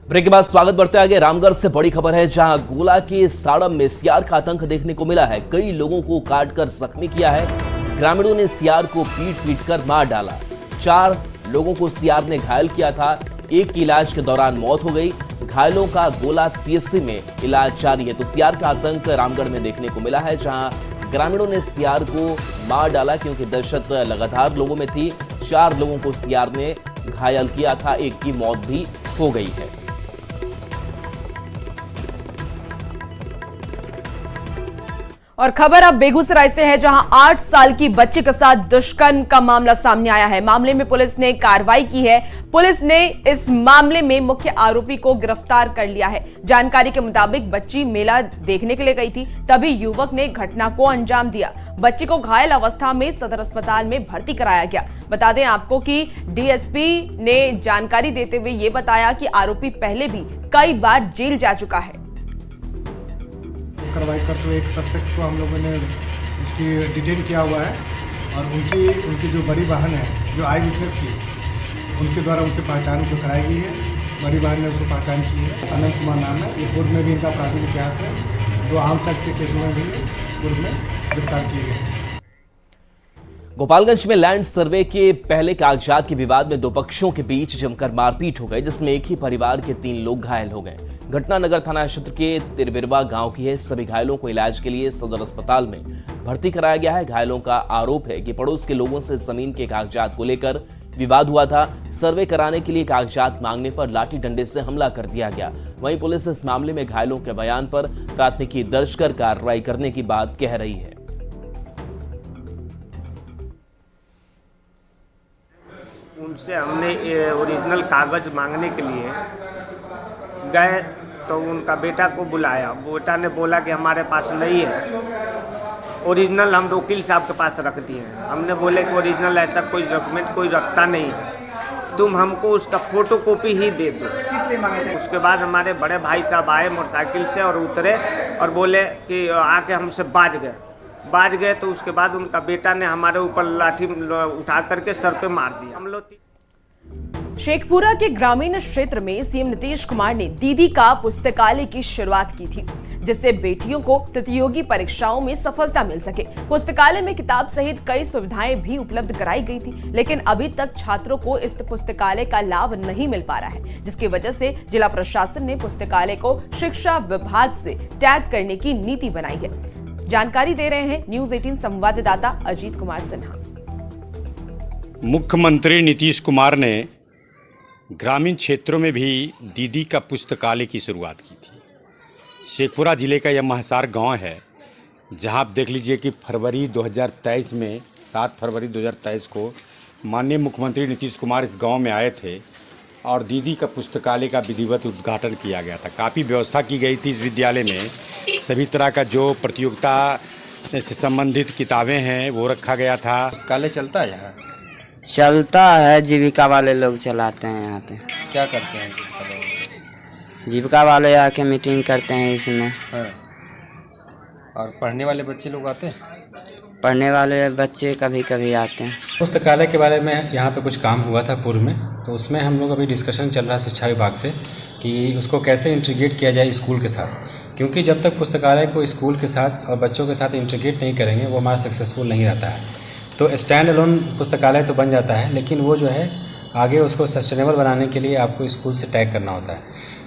Break के बाद स्वागत बढ़ते आगे। रामगढ़ से बड़ी खबर है, जहां गोला के साड़म में सियार का आतंक देखने को मिला है। कई लोगों को काटकर जख्मी किया है। ग्रामीणों ने सियार को पीट कर मार डाला। 4 लोगों को सियार ने घायल किया था। एक की इलाज के दौरान मौत हो गई। घायलों का गोला सीएचसी में इलाज जारी है। तो सियार का आतंक रामगढ़ में देखने को मिला है, जहां ग्रामीणों ने सियार को मार डाला, क्योंकि दहशत लगातार लोगों में थी। 4 लोगों को सियार ने घायल किया था। एक की मौत भी हो गई है। और खबर अब बेगूसराय से है, जहां 8 साल की बच्ची के साथ दुष्कर्म का मामला सामने आया है। मामले में पुलिस ने कार्रवाई की है। पुलिस ने इस मामले में मुख्य आरोपी को गिरफ्तार कर लिया है। जानकारी के मुताबिक बच्ची मेला देखने के लिए गई थी, तभी युवक ने घटना को अंजाम दिया। बच्ची को घायल अवस्था में सदर अस्पताल में भर्ती कराया गया। बता दें आपको कि डीएसपी ने जानकारी देते हुए ये बताया कि आरोपी पहले भी कई बार जेल जा चुका है। कार्रवाई करते हुए एक सस्पेक्ट को हम लोगों ने उसकी डिटेन किया हुआ है और उनकी जो बड़ी बहन है, जो आई विटनेस थी, उनके द्वारा उनसे पहचान को कराई गई है। बड़ी बहन ने उसको पहचान की है। अनंत कुमार नाम है। ये पूर्व में भी इनका आपराधिक इतिहास है। 2 आर्म्स एक्ट के केसों में भी पूर्व में गिरफ्तार किए गए। गोपालगंज में लैंड सर्वे के पहले कागजात के विवाद में 2 पक्षों के बीच जमकर मारपीट हो गई, जिसमें एक ही परिवार के 3 लोग घायल हो गए। घटना नगर थाना क्षेत्र के तिरबिरवा गांव की है। सभी घायलों को इलाज के लिए सदर अस्पताल में भर्ती कराया गया है। घायलों का आरोप है कि पड़ोस के लोगों से जमीन के कागजात को लेकर विवाद हुआ था। सर्वे कराने के लिए कागजात मांगने पर लाठी डंडे से हमला कर दिया गया। वहीं पुलिस इस मामले में घायलों के बयान पर प्राथमिकी दर्ज कर कार्रवाई करने की बात कह रही है। उनसे हमने ओरिजिनल कागज मांगने के लिए गए, तो उनका बेटा को बुलाया। बेटा ने बोला कि हमारे पास नहीं है ओरिजिनल, हम वकील साहब के पास रख दिए हैं। हमने बोले कि ओरिजिनल ऐसा कोई डॉक्यूमेंट कोई रखता नहीं, तुम हमको उसका फोटो कॉपी ही दे दो। उसके बाद हमारे बड़े भाई साहब आए मोटरसाइकिल से और उतरे और बोले कि आके हमसे बाज गए। तो उसके बाद उनका बेटा ने हमारे ऊपर लाठी उठा करके सर पे मार दिया। हम लोग शेखपुरा के ग्रामीण क्षेत्र में सीएम नीतीश कुमार ने दीदी का पुस्तकालय की शुरुआत की थी, जिससे बेटियों को प्रतियोगी परीक्षाओं में सफलता मिल सके। पुस्तकालय में किताब सहित कई सुविधाएं भी उपलब्ध कराई गई थी, लेकिन अभी तक छात्रों को इस पुस्तकालय का लाभ नहीं मिल पा रहा है, जिसकी वजह से जिला प्रशासन ने पुस्तकालय को शिक्षा विभाग से टैग करने की नीति बनाई है। जानकारी दे रहे हैं न्यूज 18 संवाददाता अजीत कुमार सिन्हा। मुख्यमंत्री नीतीश कुमार ने ग्रामीण क्षेत्रों में भी दीदी का पुस्तकालय की शुरुआत की थी। शेखपुरा जिले का यह महसार गांव है, जहां आप देख लीजिए कि फरवरी 2023 में 7 फरवरी 2023 को माननीय मुख्यमंत्री नीतीश कुमार इस गांव में आए थे और दीदी का पुस्तकालय का विधिवत उद्घाटन किया गया था। काफ़ी व्यवस्था की गई थी इस विद्यालय में। सभी तरह का जो प्रतियोगिता से संबंधित किताबें हैं वो रखा गया था। पुस्तकालय चलता है यहाँ? चलता है, जीविका वाले लोग चलाते हैं यहाँ पे। क्या करते हैं? जीविका वाले आके मीटिंग करते हैं इसमें। हाँ। और पढ़ने वाले बच्चे लोग आते हैं? पढ़ने वाले बच्चे कभी कभी आते हैं। पुस्तकालय के बारे में यहाँ पे कुछ काम हुआ था पूर्व में, तो उसमें हम लोग अभी डिस्कशन चल रहा है शिक्षा विभाग से कि उसको कैसे इंटीग्रेट किया जाए स्कूल के साथ, क्योंकि जब तक पुस्तकालय को स्कूल के साथ और बच्चों के साथ इंटीग्रेट नहीं करेंगे वो हमारा सक्सेसफुल नहीं रहता है। तो स्टैंड अलोन पुस्तकालय तो बन जाता है, लेकिन वो जो है आगे उसको सस्टेनेबल बनाने के लिए आपको स्कूल से टैग करना होता है।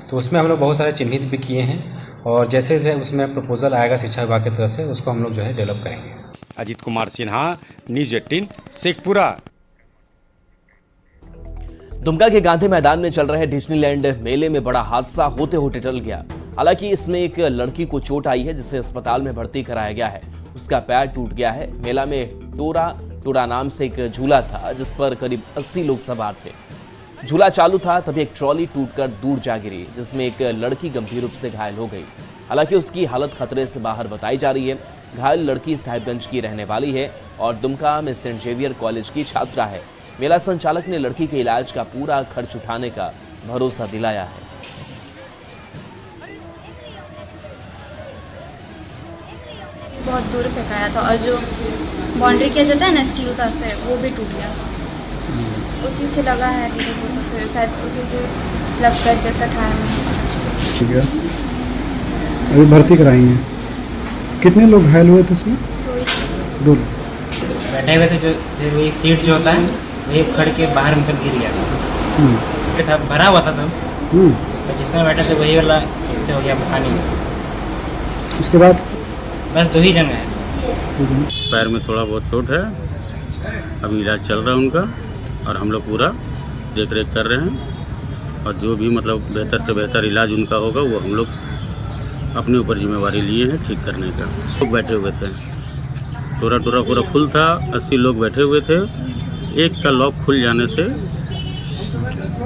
तो उसमें हम लोग बहुत सारे चिन्हित भी किए हैं और जैसे जैसे उसमें प्रपोजल आएगा शिक्षा विभाग की तरफ से उसको हम लोग जो है डेवलप करेंगे। अजीत कुमार सिन्हा, न्यूज 18 शेखपुरा। दुमका के गांधी मैदान में चल रहे डिज्नीलैंड मेले में बड़ा हादसा होते होते टल गया। हालांकि इसमें एक लड़की को चोट आई है, जिसे अस्पताल में भर्ती कराया गया है। उसका पैर टूट गया है। मेला में टोरा नाम से एक झूला था, जिस पर करीब 80 लोग सवार थे। झूला चालू था, तभी एक ट्रॉली टूटकर दूर जा गिरी, जिसमें एक लड़की गंभीर रूप से घायल हो गई। हालांकि उसकी हालत खतरे से बाहर बताई जा रही है। घायल लड़की साहिबगंज की रहने वाली है और दुमका में सेंट जेवियर कॉलेज की छात्रा है। मेला संचालक ने लड़की के इलाज का पूरा खर्च उठाने का भरोसा दिलाया है। बहुत दूर फेंकाया था और जो बाउंड्री किया जाता है ना स्टील का से, वो भी टूट गया था। उसी से लगा है दीदी को, तो फिर शायद उसी से लग करके उसका थाई में। ठीक है, अभी भर्ती कराई हैं। कितने लोग घायल हुए थे इसमें? 2 लोग बैठे हुए थे, जो वही सीट जो होता है वही उखड़ के बाहर निकल गिर गया था, भरा हुआ था सब, तो जिसमें बैठे थे वही वाला से हो गया पानी में। उसके बाद बस 2 ही जन गए। पैर में थोड़ा बहुत चोट है, अभी इलाज चल रहा है उनका, और हम लोग पूरा देख रेख कर रहे हैं, और जो भी मतलब बेहतर से बेहतर इलाज उनका होगा वो हम लोग अपने ऊपर जिम्मेवारी लिए हैं ठीक करने का। लोग बैठे हुए थे, टोरा पूरा फुल था, 80 लोग बैठे हुए थे। एक का लॉक खुल जाने से,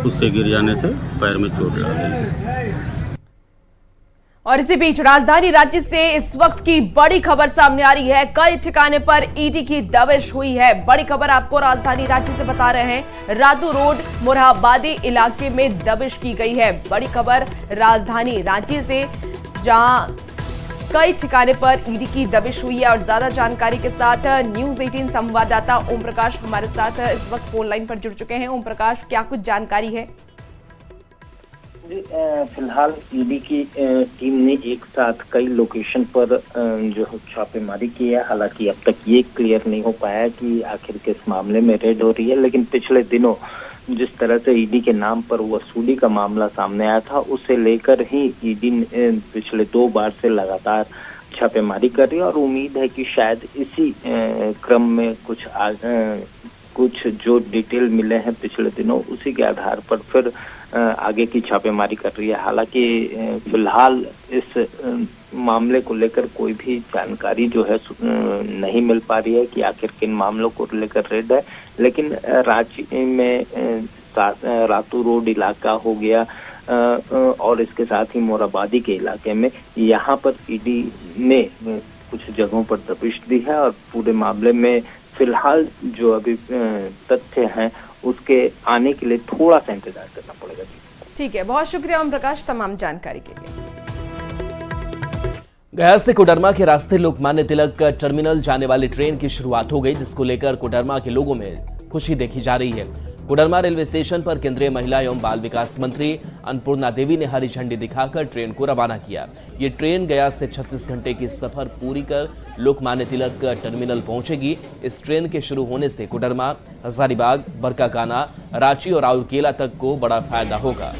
उससे गिर जाने से पैर में चोट लग गई। और इसी बीच राजधानी रांची से इस वक्त की बड़ी खबर सामने आ रही है। कई ठिकाने पर ईडी की दबिश हुई है। बड़ी खबर आपको राजधानी रांची से बता रहे हैं। रातू रोड मोरहाबादी इलाके में दबिश की गई है। बड़ी खबर राजधानी रांची से, जहां कई ठिकाने पर ईडी की दबिश हुई है। और ज्यादा जानकारी के साथ न्यूज़ 18 संवाददाता ओम प्रकाश हमारे साथ इस वक्त फोन लाइन पर जुड़ चुके हैं। ओम प्रकाश, क्या कुछ जानकारी है? फिलहाल ईडी की टीम ने एक साथ कई लोकेशन पर जो छापेमारी की है। हालांकि अब तक ये क्लियर नहीं हो पाया कि आखिर किस मामले में रेड हो रही है, लेकिन पिछले दिनों जिस तरह से ईडी के नाम पर वसूली का मामला सामने आया था, उसे लेकर ही ईडी ने पिछले 2 बार से लगातार छापेमारी कर रही है, और उम्मीद है कि शायद इसी क्रम में कुछ जो डिटेल मिले हैं पिछले दिनों, उसी के आधार पर फिर आगे की छापेमारी कर रही है। हालांकि फिलहाल इस मामले को लेकर कोई भी जानकारी जो है नहीं मिल पा रही है कि आखिर किन मामलों को लेकर रेड है। लेकिन रांची में रातू रोड इलाका हो गया, और इसके साथ ही मोरहाबादी के इलाके में, यहाँ पर ईडी ने कुछ जगहों पर दबिश दी है। और पूरे मामले में फिलहाल जो अभी तथ्य हैं उसके आने के लिए थोड़ा सा इंतजार करना पड़ेगा। ठीक है, बहुत शुक्रिया ओम प्रकाश तमाम जानकारी के लिए। गया से कोडरमा के रास्ते लोकमान्य तिलक टर्मिनल जाने वाली ट्रेन की शुरुआत हो गई, जिसको लेकर कोडरमा के लोगों में खुशी देखी जा रही है। कोडरमा रेलवे स्टेशन पर केंद्रीय महिला एवं बाल विकास मंत्री अन्नपूर्णा देवी ने हरी झंडी दिखाकर ट्रेन को रवाना किया। ये ट्रेन गया से 36 घंटे की सफर पूरी कर लोकमान्य तिलक टर्मिनल पहुंचेगी। इस ट्रेन के शुरू होने से कोडरमा, हजारीबाग, बरकाकाना, रांची और राउरकेला तक को बड़ा फायदा होगा।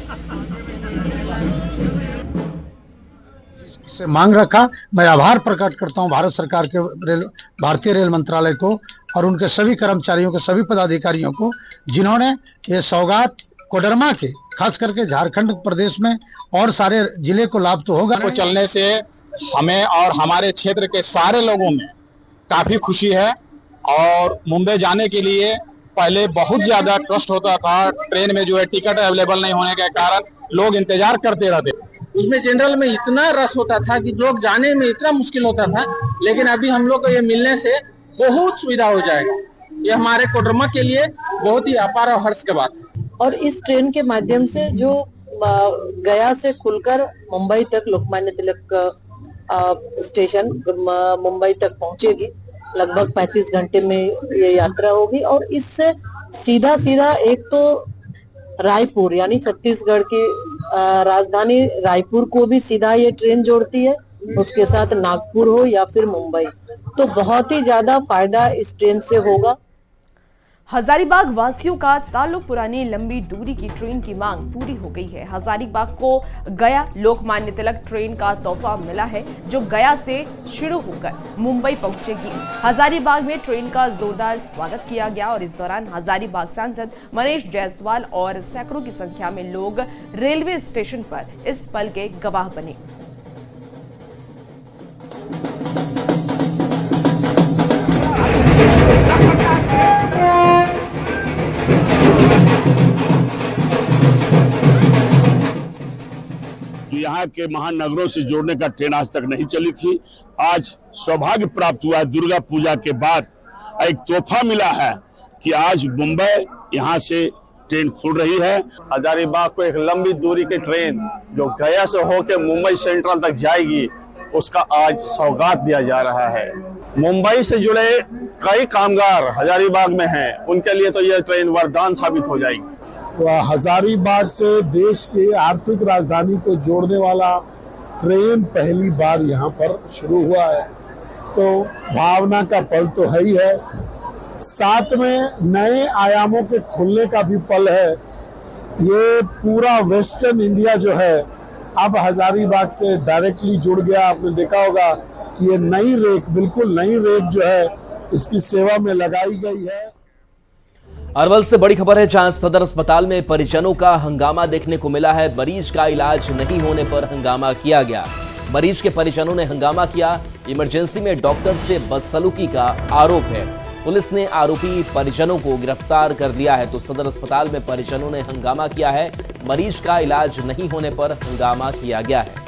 से मांग रखा, मैं आभार प्रकट करता हूं भारत सरकार के भारतीय रेल मंत्रालय को और उनके सभी कर्मचारियों के, सभी पदाधिकारियों को, जिन्होंने ये सौगात कोडरमा के, खास करके झारखंड प्रदेश में और सारे जिले को लाभ तो होगा। को चलने से हमें और हमारे क्षेत्र के सारे लोगों में काफी खुशी है। और मुंबई जाने के लिए पहले बहुत ज्यादा ट्रस्ट होता था, ट्रेन में जो है टिकट अवेलेबल नहीं होने के कारण लोग इंतजार करते रहते। उसमें जनरल में इतना रश होता था कि लोग जाने में इतना मुश्किल होता था, लेकिन अभी हम लोग को ये मिलने से बहुत सुविधा हो जाएगा। ये हमारे कोडरमा के लिए बहुत ही अपार और हर्ष की बात है। और इस ट्रेन के माध्यम से जो गया से खुलकर मुंबई तक लोकमान्य तिलक स्टेशन मुंबई तक पहुंचेगी, लगभग 35 घंटे में ये यात्रा होगी। और इससे सीधा एक तो रायपुर यानी छत्तीसगढ़ की राजधानी रायपुर को भी सीधा ये ट्रेन जोड़ती है, उसके साथ नागपुर हो या फिर मुंबई, तो बहुत ही ज्यादा फायदा इस ट्रेन से होगा। हजारीबाग वासियों का सालों पुरानी लंबी दूरी की ट्रेन की मांग पूरी हो गई है। हजारीबाग को गया लोकमान्य तिलक ट्रेन का तोहफा मिला है, जो गया से शुरू होकर मुंबई पहुंचेगी। हजारीबाग में ट्रेन का जोरदार स्वागत किया गया और इस दौरान हजारीबाग सांसद मनीष जायसवाल और सैकड़ों की संख्या में लोग रेलवे स्टेशन पर इस पल के गवाह बने। यहाँ के महानगरों से जोड़ने का ट्रेन आज तक नहीं चली थी। आज सौभाग्य प्राप्त हुआ है, दुर्गा पूजा के बाद एक तोहफा मिला है कि आज मुंबई यहाँ से ट्रेन खुल रही है। हजारीबाग को एक लंबी दूरी की ट्रेन जो गया से होकर मुंबई सेंट्रल तक जाएगी, उसका आज सौगात दिया जा रहा है। मुंबई से जुड़े कई कामगार हजारीबाग में हैं, उनके लिए तो यह ट्रेन वरदान साबित हो जाएगी। हजारीबाग से देश के आर्थिक राजधानी को जोड़ने वाला ट्रेन पहली बार यहाँ पर शुरू हुआ है, तो भावना का पल तो है ही है, साथ में नए आयामों के खुलने का भी पल है। ये पूरा वेस्टर्न इंडिया जो है अब हजारीबाग से डायरेक्टली जुड़ गया। आपने देखा होगा कि ये नई रेक, बिल्कुल नई रेक जो है इसकी सेवा में लगाई गई है। अरवल से बड़ी खबर है, जहां सदर अस्पताल में परिजनों का हंगामा देखने को मिला है। मरीज का इलाज नहीं होने पर हंगामा किया गया। मरीज के परिजनों ने हंगामा किया। इमरजेंसी में डॉक्टर से बदसलूकी का आरोप है। पुलिस ने आरोपी परिजनों को गिरफ्तार कर लिया है। तो सदर अस्पताल में परिजनों ने हंगामा किया है। मरीज का इलाज नहीं होने पर हंगामा किया गया है।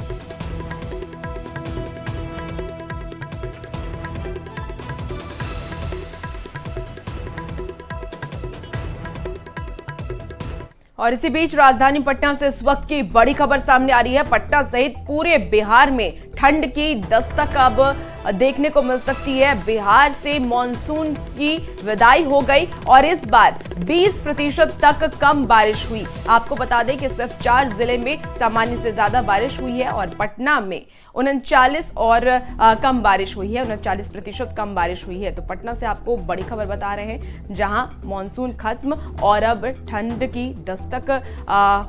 और इसी बीच राजधानी पटना से इस वक्त की बड़ी खबर सामने आ रही है। पटना सहित पूरे बिहार में ठंड की दस्तक अब देखने को मिल सकती है। बिहार से मॉनसून की विदाई हो गई और इस बार 20% तक कम बारिश हुई। आपको बता दें कि सिर्फ 4 जिले में सामान्य से ज्यादा बारिश हुई है और पटना में 39 और कम बारिश हुई है, 39% कम बारिश हुई है। तो पटना से आपको बड़ी खबर बता रहे हैं, जहां मॉनसून खत्म और अब ठंड की दस्तक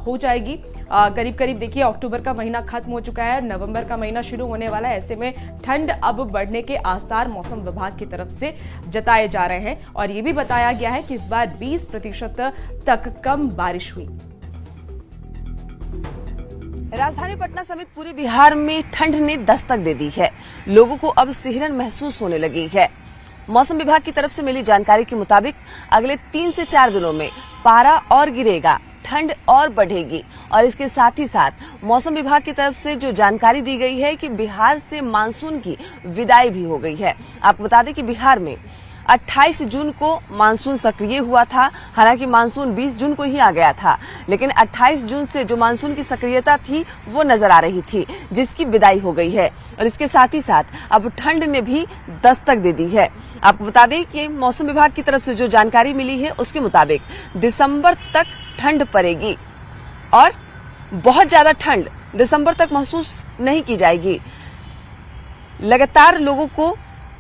हो जाएगी। करीब करीब देखिए, अक्टूबर का महीना खत्म हो चुका है, नवंबर का महीना शुरू होने वाला है। ऐसे में ठंड अब बढ़ने के आसार मौसम विभाग की तरफ से जताए जा रहे हैं और ये भी बताया गया है कि इस बार 20% तक कम बारिश हुई। राजधानी पटना समेत पूरे बिहार में ठंड ने दस्तक दे दी है। लोगों को अब सिहरन महसूस होने लगी है। मौसम विभाग की तरफ से मिली जानकारी के मुताबिक अगले 3 से 4 दिनों में पारा और गिरेगा, ठंड और बढ़ेगी। और इसके साथ ही साथ मौसम विभाग की तरफ से जो जानकारी दी गई है कि बिहार से मानसून की विदाई भी हो गई है। आपको बता दें कि बिहार में 28 जून को मानसून सक्रिय हुआ था। हालांकि मानसून 20 जून को ही आ गया था, लेकिन 28 जून से जो मानसून की सक्रियता थी वो नजर आ रही थी, जिसकी विदाई हो गई है। और इसके साथ ही साथ अब ठंड ने भी दस्तक दे दी है। आपको बता दें कि मौसम विभाग की तरफ से जो जानकारी मिली है उसके मुताबिक दिसंबर तक ठंड पड़ेगी और बहुत ज्यादा ठंड दिसंबर तक महसूस नहीं की जाएगी। लगातार लोगों को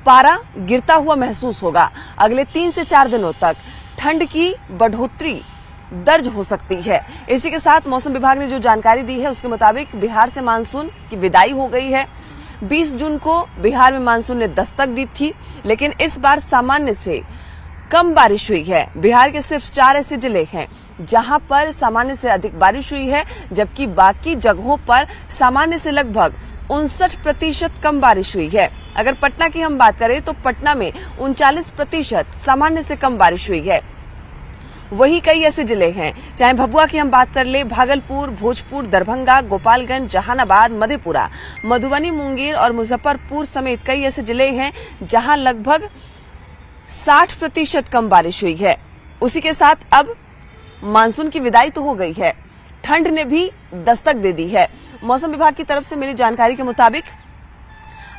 पारा गिरता हुआ महसूस होगा। अगले 3 से 4 दिनों तक ठंड की बढ़ोतरी दर्ज हो सकती है। इसी के साथ मौसम विभाग ने जो जानकारी दी है उसके मुताबिक बिहार से मानसून की विदाई हो गई है। 20 जून को बिहार में मानसून ने दस्तक दी थी, लेकिन इस बार सामान्य से कम बारिश हुई है। बिहार के सिर्फ 4 ऐसे जिले हैं जहां पर सामान्य से अधिक बारिश हुई है, जबकि बाकी जगहों पर सामान्य से लगभग 59% कम बारिश हुई है। अगर पटना की हम बात करें तो पटना में 39% सामान्य से कम बारिश हुई है। वही कई ऐसे जिले हैं, चाहे भभुआ की हम बात कर ले, भागलपुर, भोजपुर, दरभंगा, गोपालगंज, जहानाबाद, मधेपुरा, मधुबनी, मुंगेर और मुजफ्फरपुर समेत कई ऐसे जिले हैं जहां लगभग 60% कम बारिश हुई है। उसी के साथ अब मानसून की विदाई तो हो गई है, ठंड ने भी दस्तक दे दी है। मौसम विभाग की तरफ से मिली जानकारी के मुताबिक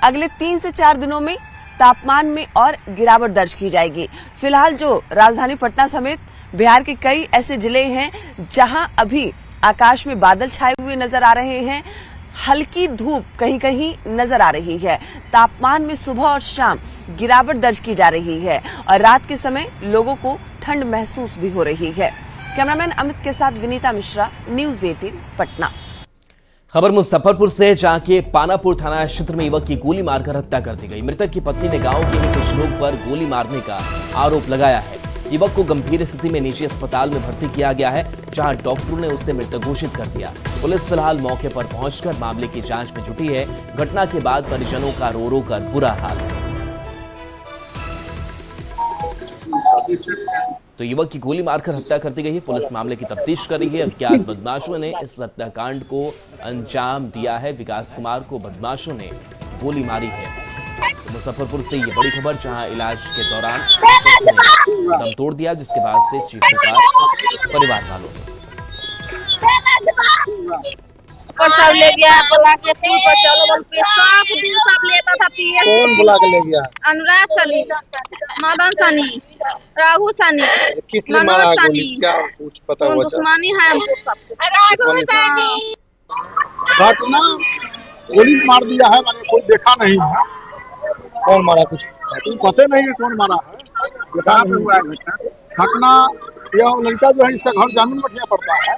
अगले 3 से 4 दिनों में तापमान में और गिरावट दर्ज की जाएगी। फिलहाल जो राजधानी पटना समेत बिहार के कई ऐसे जिले हैं जहां अभी आकाश में बादल छाए हुए नजर आ रहे हैं, हल्की धूप कहीं कहीं नजर आ रही है। तापमान में सुबह और शाम गिरावट दर्ज की जा रही है और रात के समय लोगों को ठंड महसूस भी हो रही है। कैमरामैन अमित के साथ विनीता मिश्रा, न्यूज़ 18 पटना। खबर मुजफ्फरपुर से, जहां के पानापुर थाना क्षेत्र में युवक की गोली मारकर हत्या कर दी गई। मृतक की पत्नी ने गांव के ही कुछ लोग पर गोली मारने का आरोप लगाया है। युवक को गंभीर स्थिति में निजी अस्पताल में भर्ती किया गया है, जहां डॉक्टरों ने उसे मृत घोषित कर दिया। पुलिस फिलहाल मौके पर पहुंचकर मामले की जांच में जुटी है। घटना के बाद परिजनों का रो रो कर बुरा हाल है। तो युवक की गोली मारकर हत्या कर दी गई है। पुलिस मामले की तफ्तीश कर रही है। अज्ञात बदमाशों ने इस हत्याकांड को अंजाम दिया है। विकास कुमार को बदमाशों ने गोली मारी है। तो मुजफ्फरपुर से ये बड़ी खबर, जहां इलाज के दौरान ने दम तोड़ दिया, जिसके बाद से चीख पुकार परिवार वालों ने। पर सब ले गया, बुला के पुल पर चलो बोल पे सब दिन सब लेता था पीए। कौन बुला के ले गया? अनुराग सनी, मदन सनी, राहु सनी, किस लिए मारा मनोज गोली? सनी। क्या कुछ पता हुआ? दुश्मनी है हमको सबसे। घटना गोली मार दिया है, मैंने कोई देखा नहीं है। कौन मारा कुछ पता नहीं है कौन मारा है। कहाँ पे हुआ है घटना? यह लड़का जो है इसका घर जामुन मठिया पड़ता है।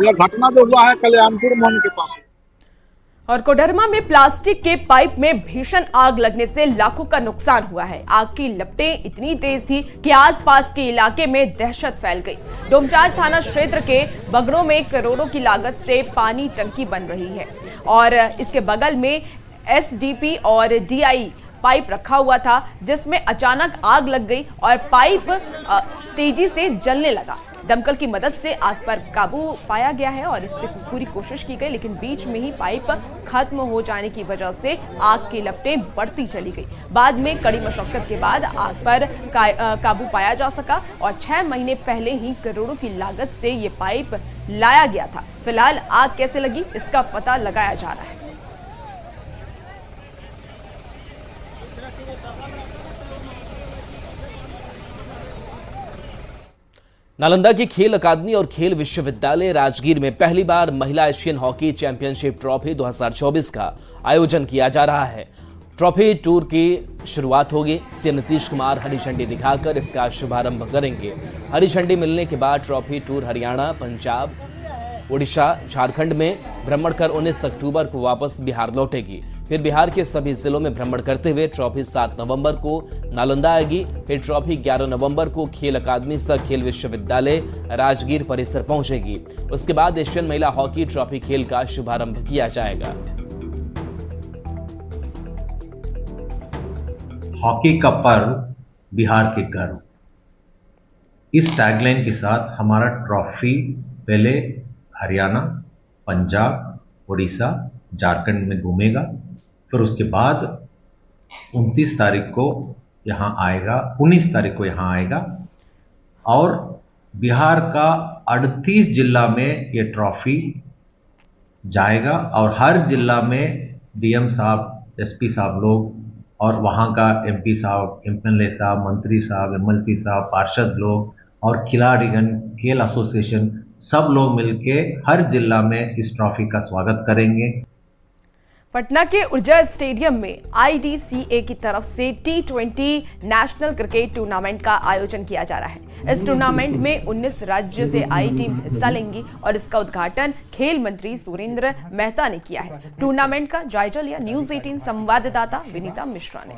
यह घटना जो हुआ है कल्याणपुर मोहन के पास। और कोडरमा में प्लास्टिक के पाइप में भीषण आग लगने से लाखों का नुकसान हुआ है। आग की लपटें इतनी तेज थी कि आसपास के इलाके में दहशत फैल गई। डोमचांच थाना क्षेत्र के बगड़ों में करोड़ों की लागत से पानी टंकी बन रही है और इसके बगल में एसडीपी और डीआई पाइप रखा हुआ था, जिसमें अचानक आग लग गई और पाइप तेजी से जलने लगा। दमकल की मदद से आग पर काबू पाया गया है और इस पर पूरी कोशिश की गई, लेकिन बीच में ही पाइप खत्म हो जाने की वजह से आग की लपटें बढ़ती चली गई। बाद में कड़ी मशक्कत के बाद आग पर काबू पाया जा सका और 6 महीने पहले ही करोड़ों की लागत से ये पाइप लाया गया था। फिलहाल आग कैसे लगी इसका पता लगाया जा रहा है। नालंदा की खेल अकादमी और खेल विश्वविद्यालय राजगीर में पहली बार महिला एशियन हॉकी चैंपियनशिप ट्रॉफी 2024 का आयोजन किया जा रहा है। ट्रॉफी टूर की शुरुआत होगी। सीएम नीतीश कुमार हरी झंडी दिखाकर इसका शुभारंभ करेंगे। हरी झंडी मिलने के बाद ट्रॉफी टूर हरियाणा, पंजाब, उड़ीसा, झारखंड में भ्रमण कर 19 अक्टूबर को वापस बिहार लौटेगी। फिर बिहार के सभी जिलों में भ्रमण करते हुए ट्रॉफी 7 नवंबर को नालंदा आएगी। फिर ट्रॉफी 11 नवंबर को खेल अकादमी सह खेल विश्वविद्यालय राजगीर परिसर पहुंचेगी। उसके बाद एशियन महिला हॉकी ट्रॉफी खेल का शुभारंभ किया जाएगा। हॉकी का पर्व, बिहार के गर्व, इस टैगलाइन के साथ हमारा ट्रॉफी पहले हरियाणा, पंजाब, उड़ीसा, झारखंड में घूमेगा। फिर उसके बाद 29 तारीख को यहाँ आएगा, 19 तारीख को यहाँ आएगा और बिहार का 38 जिला में ये ट्रॉफी जाएगा और हर जिला में डीएम साहब, एसपी साहब लोग और वहाँ का एमपी साहब, एमएलए साहब, मंत्री साहब, एमएलसी साहब, पार्षद लोग और खिलाड़ीगण, खेल एसोसिएशन सब लोग मिलके हर जिला में इस ट्रॉफी का स्वागत करेंगे। पटना के ऊर्जा स्टेडियम में आईडीसीए की तरफ से T20 नेशनल क्रिकेट टूर्नामेंट का आयोजन किया जा रहा है। इस टूर्नामेंट में 19 राज्य से आई टीम हिस्सा लेंगी और इसका उद्घाटन खेल मंत्री सुरेंद्र मेहता ने किया है। टूर्नामेंट का जायजा लिया न्यूज़ 18 संवाददाता विनीता मिश्रा ने।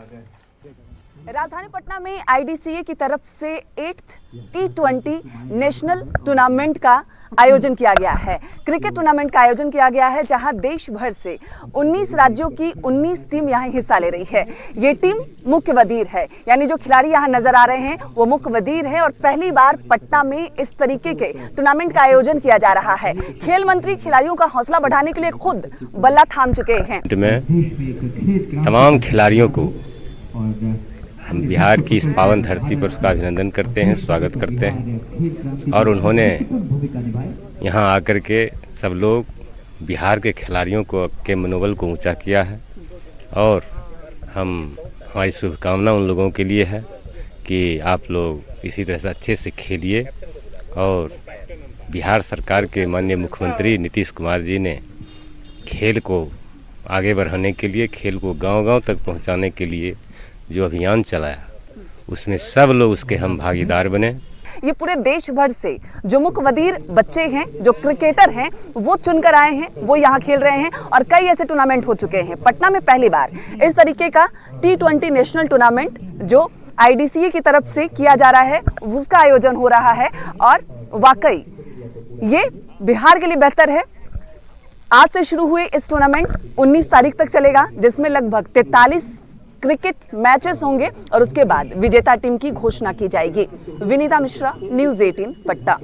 राजधानी पटना में आईडीसीए की तरफ से 8th T20 नेशनल टूर्नामेंट का आयोजन किया गया है। क्रिकेट टूर्नामेंट का आयोजन किया गया है जहां देश भर से 19 राज्यों की 19 टीम यहां हिस्सा ले रही है। ये टीम मुख्य वजीर है, यानी जो खिलाड़ी यहां नजर आ रहे हैं वो मुख्य वजीर है और पहली बार पटना में इस तरीके के टूर्नामेंट का आयोजन किया जा रहा है। खेल मंत्री खिलाड़ियों का हौसला बढ़ाने के लिए खुद बल्ला थाम चुके हैं। में तमाम खिलाड़ियों को हम बिहार की इस पावन धरती पर उसका अभिनंदन करते हैं, स्वागत करते हैं और उन्होंने यहाँ आकर के सब लोग बिहार के खिलाड़ियों को के मनोबल को ऊंचा किया है और हमारी शुभकामना उन लोगों के लिए है कि आप लोग इसी तरह से अच्छे से खेलिए। और बिहार सरकार के माननीय मुख्यमंत्री नीतीश कुमार जी ने खेल को आगे बढ़ाने के लिए, खेल को गांव-गांव तक पहुंचाने के लिए जो अभियान चलाया उसमें सब लोग उसके हम भागीदार बने। ये पूरे देश भर से जो मुख्यवजीर बच्चे हैं, जो क्रिकेटर हैं, वो चुनकर आए हैं, वो यहाँ खेल रहे हैं और कई ऐसे टूर्नामेंट हो चुके हैं। पटना में पहली बार इस तरीके का T20 नेशनल टूर्नामेंट जो आईडीसीए की तरफ से किया जा रहा है उसका आयोजन हो रहा है और वाकई ये बिहार के लिए बेहतर है। आज से शुरू हुए इस टूर्नामेंट 19 तारीख तक चलेगा, जिसमें लगभग 43 क्रिकेट मैचेस होंगे और उसके बाद विजेता टीम की घोषणा की जाएगी। विनीता मिश्रा, न्यूज़ 18 पटना।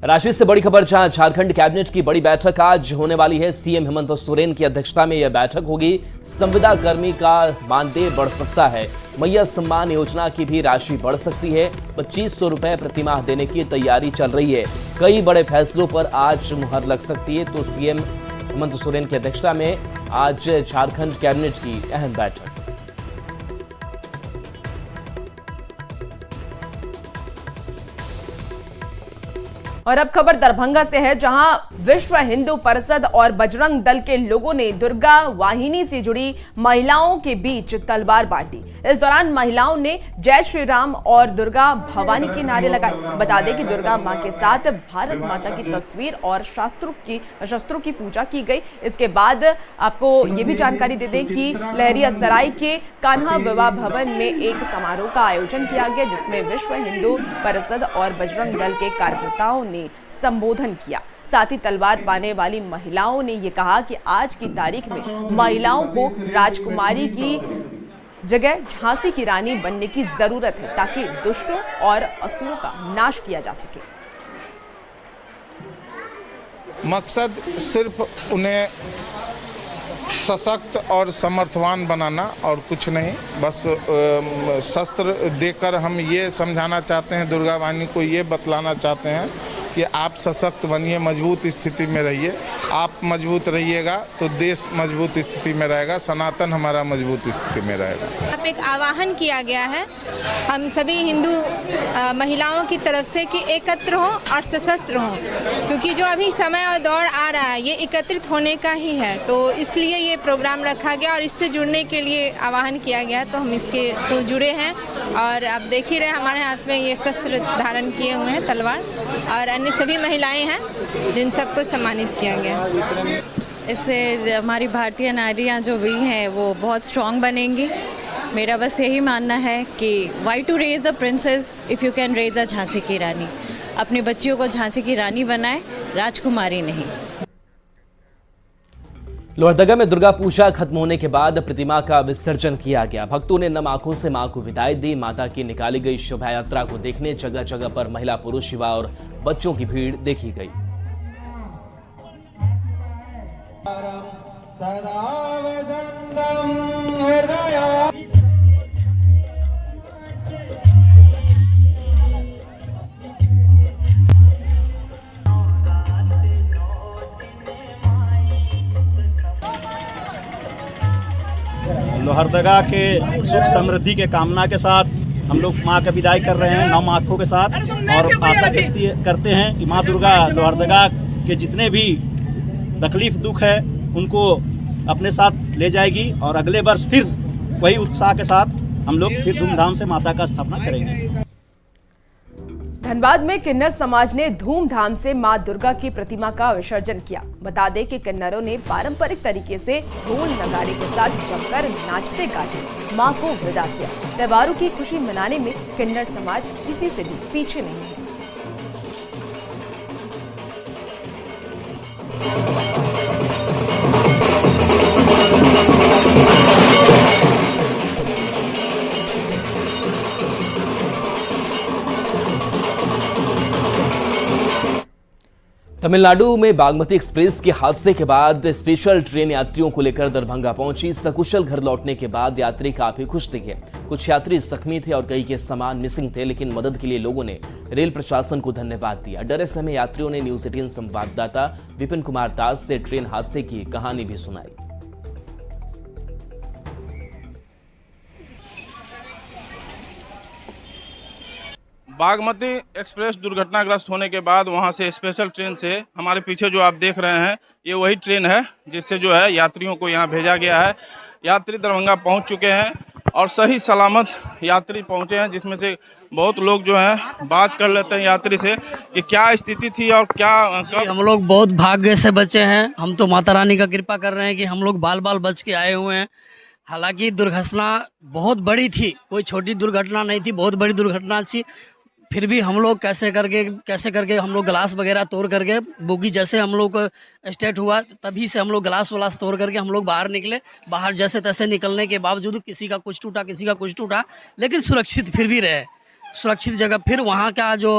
रांची से बड़ी खबर, जहां झारखंड कैबिनेट की बड़ी बैठक आज होने वाली है। सीएम हेमंत सोरेन की अध्यक्षता में यह बैठक होगी। संविदा कर्मी का मानदेय बढ़ सकता है। मैया सम्मान योजना की भी राशि बढ़ सकती है। 2500 रुपए प्रतिमाह देने की तैयारी चल रही है। कई बड़े फैसलों पर आज मुहर लग सकती है। तो सीएम हेमंत सोरेन की अध्यक्षता में आज झारखंड कैबिनेट की अहम बैठक। और अब खबर दरभंगा से है, जहां विश्व हिंदू परिषद और बजरंग दल के लोगों ने दुर्गा वाहिनी से जुड़ी महिलाओं के बीच तलवार बांटी। इस दौरान महिलाओं ने जय श्री राम और दुर्गा भवानी के नारे लगाए। बता दें कि दुर्गा मां के साथ भारत माता की तस्वीर और शस्त्रों की पूजा की गई। इसके बाद आपको ये भी जानकारी दे दें कि लहरियासराय के कान्हा विवाह भवन में एक समारोह का आयोजन किया गया, जिसमें विश्व हिंदू परिषद और बजरंग दल के कार्यकर्ताओं ने संबोधन किया। साथ ही तलवार पाने वाली महिलाओं ने ये कहा कि आज की तारीख में महिलाओं को राजकुमारी की जगह झांसी की रानी बनने की जरूरत है, ताकि दुष्टों और असुरों का नाश किया जा सके। मकसद सिर्फ उन्हें सशक्त और समर्थवान बनाना और कुछ नहीं। बस शस्त्र देकर हम ये समझाना चाहते हैं, दुर्गा वाहिनी को ये बतलाना चाहते हैं कि आप सशक्त बनिए, मजबूत स्थिति में रहिए। आप मजबूत रहिएगा तो देश मजबूत स्थिति में रहेगा, सनातन हमारा मजबूत स्थिति में रहेगा। यहाँ पे एक आह्वान किया गया है हम सभी हिंदू महिलाओं की तरफ से कि एकत्र हों और सशस्त्र हों, क्योंकि जो अभी समय और दौर आ रहा है ये एकत्रित होने का ही है। तो इसलिए ये प्रोग्राम रखा गया और इससे जुड़ने के लिए आह्वान किया गया, तो हम इसके तो जुड़े हैं। और आप देख ही रहे हमारे हाथ में ये शस्त्र धारण किए हुए हैं, तलवार, और अन्य सभी महिलाएं हैं जिन सबको सम्मानित किया गया। इससे हमारी भारतीय नारियां जो भी हैं वो बहुत स्ट्रांग बनेंगी। मेरा बस यही मानना है कि why to raise a princess if you can raise a Jhansi की रानी। अपनी बच्चियों को झांसी की रानी बनाए, राजकुमारी नहीं। लोहरदगा में दुर्गा पूजा खत्म होने के बाद प्रतिमा का विसर्जन किया गया। भक्तों ने नम आंखों से मां को विदाई दी। माता की निकाली गई शोभा यात्रा को देखने जगह जगह पर महिला, पुरुष, युवा और बच्चों की भीड़ देखी गई। लोहरदगा के सुख समृद्धि के कामना के साथ हम लोग माँ का विदाई कर रहे हैं नम आँखों के साथ, और आशा करते हैं कि माँ दुर्गा लोहरदगा के जितने भी तकलीफ दुख है उनको अपने साथ ले जाएगी, और अगले वर्ष फिर वही उत्साह के साथ हम लोग फिर धूमधाम से माता का स्थापना करेंगे। धनबाद में किन्नर समाज ने धूमधाम से मां दुर्गा की प्रतिमा का विसर्जन किया। बता दें कि किन्नरों ने पारंपरिक तरीके से ढोल नगाड़े के साथ जमकर नाचते गाते मां को विदा किया। त्योहारों की खुशी मनाने में किन्नर समाज किसी से भी पीछे नहीं है। तमिलनाडु में बागमती एक्सप्रेस के हादसे के बाद स्पेशल ट्रेन यात्रियों को लेकर दरभंगा पहुंची। सकुशल घर लौटने के बाद यात्री काफी खुश दिखे। कुछ यात्री जख्मी थे और कई के सामान मिसिंग थे, लेकिन मदद के लिए लोगों ने रेल प्रशासन को धन्यवाद दिया। डरे समय यात्रियों ने न्यूज 18 संवाददाता विपिन कुमार दास से ट्रेन हादसे की कहानी भी सुनाई। बागमती एक्सप्रेस दुर्घटनाग्रस्त होने के बाद वहां से स्पेशल ट्रेन से हमारे पीछे जो आप देख रहे हैं ये वही ट्रेन है जिससे जो है यात्रियों को यहां भेजा गया है। यात्री दरभंगा पहुंच चुके हैं और सही सलामत यात्री पहुंचे हैं, जिसमें से बहुत लोग जो हैं बात कर लेते हैं यात्री से कि क्या स्थिति थी और क्या। हम लोग बहुत भाग्य से बचे हैं। हम तो माता रानी का कृपा कर रहे हैं कि हम लोग बाल बाल बच के आए हुए हैं। हालांकि दुर्घटना बहुत बड़ी थी, कोई छोटी दुर्घटना नहीं थी, बहुत बड़ी दुर्घटना थी। फिर भी हम लोग कैसे करके हम लोग ग्लास वगैरह तोड़ करके, बोगी जैसे हम लोग स्टार्ट हुआ तभी से हम लोग ग्लास वलास तोड़ करके हम लोग बाहर निकले। बाहर जैसे तैसे निकलने के बावजूद किसी का कुछ टूटा, लेकिन सुरक्षित फिर भी रहे, सुरक्षित जगह। फिर वहाँ का जो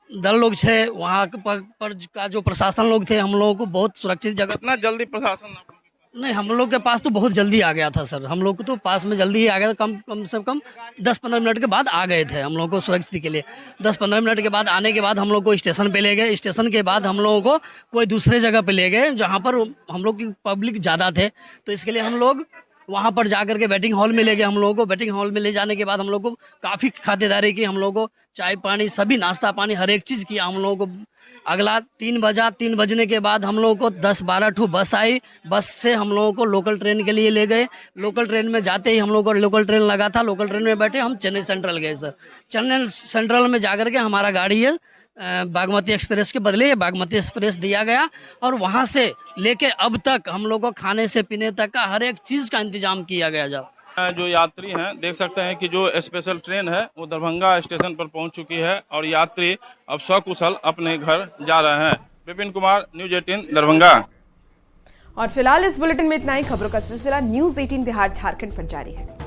दल लोग थे वहाँ पर का जो प्रशासन लोग थे, हम लोगों को बहुत सुरक्षित जगह। इतना जल्दी प्रशासन नहीं, हम लोग के पास तो बहुत जल्दी आ गया था सर, हम लोग को तो पास में जल्दी ही आ गया था। कम से कम 10-15 मिनट के बाद आ गए थे हम लोग को सुरक्षित के लिए। 10-15 मिनट के बाद आने के बाद हम लोग को स्टेशन पे ले गए। स्टेशन के बाद हम लोगों को कोई दूसरे जगह पे ले गए जहाँ पर हम लोग की पब्लिक ज़्यादा थे, तो इसके लिए हम लोग वहाँ पर जा करके वेटिंग हॉल में ले गए। हम लोगों को वेटिंग हॉल में ले जाने के बाद हम लोग को काफ़ी खातिरदारी की, हम लोग को चाय पानी सभी नाश्ता पानी हर एक चीज़ किया हम लोगों को। अगला 3 बजने के बाद हम लोगों को 10-12 ठो बस आई। बस से हम लोगों को लोकल ट्रेन के लिए ले गए। लोकल ट्रेन में जाते ही हम लोगों को लोकल ट्रेन लगा था, लोकल ट्रेन में बैठे हम चेन्नई सेंट्रल गए सर। चेन्नई सेंट्रल में जा करके हमारा गाड़ी है बागमती एक्सप्रेस के बदले बागमती एक्सप्रेस दिया गया, और वहाँ से लेके अब तक हम लोग को खाने से पीने तक का हर एक चीज़ का इंतजाम किया गया। जो यात्री हैं देख सकते हैं कि जो स्पेशल ट्रेन है वो दरभंगा स्टेशन पर पहुंच चुकी है और यात्री अब सकुशल अपने घर जा रहे हैं। विपिन कुमार, न्यूज़ 18 दरभंगा। और फिलहाल इस बुलेटिन में इतना ही। खबरों का सिलसिला न्यूज़ 18 बिहार झारखंड पर जारी है।